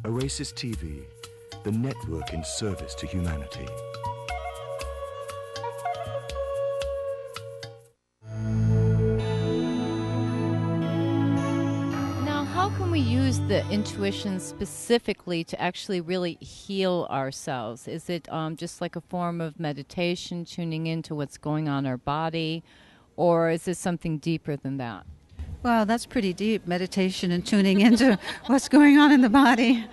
Oasis TV, the network in service to humanity. Now, how can we use the intuition specifically to actually really heal ourselves? Is it just like a form of meditation, tuning into what's going on in our body, or is this something deeper than that? Wow, that's pretty deep, meditation and tuning into what's going on in the body.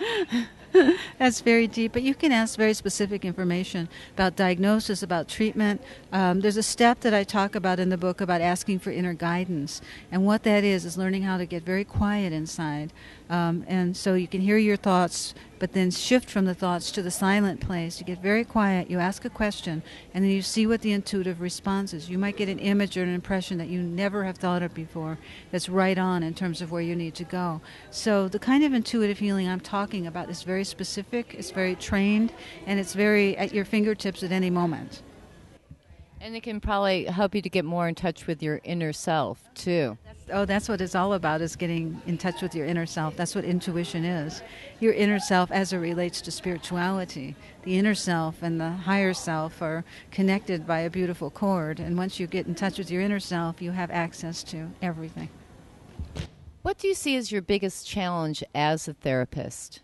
That's very deep, but you can ask very specific information about diagnosis, about treatment. There's a step that I talk about in the book about asking for inner guidance, and what that is learning how to get very quiet inside, and so you can hear your thoughts, but then shift from the thoughts to the silent place. You get very quiet, you ask a question, and then you see what the intuitive response is. You might get an image or an impression that you never have thought of before that's right on in terms of where you need to go. So the kind of intuitive healing I'm talking about is very specific, it's very trained, and it's very at your fingertips at any moment. And it can probably help you to get more in touch with your inner self, too. That's what it's all about, is getting in touch with your inner self. That's what intuition is. Your inner self as it relates to spirituality. The inner self and the higher self are connected by a beautiful cord, and once you get in touch with your inner self, you have access to everything. What do you see as your biggest challenge as a therapist?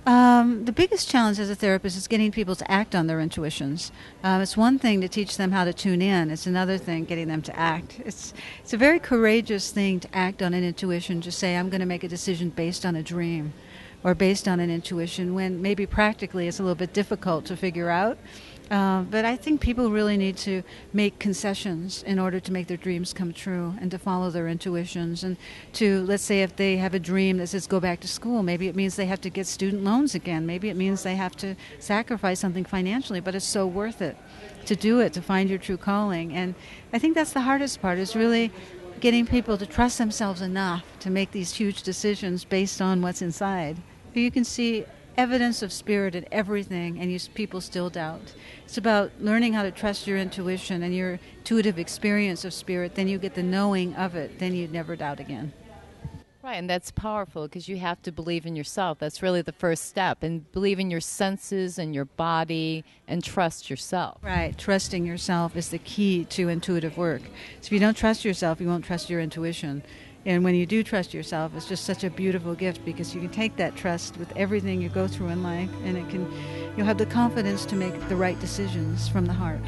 The biggest challenge as a therapist is getting people to act on their intuitions. It's one thing to teach them how to tune in. It's another thing getting them to act. It's a very courageous thing to act on an intuition, to say, I'm going to make a decision based on a dream or based on an intuition, when maybe practically it's a little bit difficult to figure out. But I think people really need to make concessions in order to make their dreams come true and to follow their intuitions. And to, let's say, if they have a dream that says go back to school, maybe it means they have to get student loans again. Maybe it means they have to sacrifice something financially, but it's so worth it to do it, to find your true calling. And I think that's the hardest part, is really getting people to trust themselves enough to make these huge decisions based on what's inside. You can see evidence of spirit in everything, and people still doubt. It's about learning how to trust your intuition and your intuitive experience of spirit. Then you get the knowing of it. Then you'd never doubt again. Right, and that's powerful because you have to believe in yourself. That's really the first step, and believe in your senses and your body and trust yourself. Right, trusting yourself is the key to intuitive work. So if you don't trust yourself, you won't trust your intuition. And when you do trust yourself, it's just such a beautiful gift, because you can take that trust with everything you go through in life, and you'll have the confidence to make the right decisions from the heart.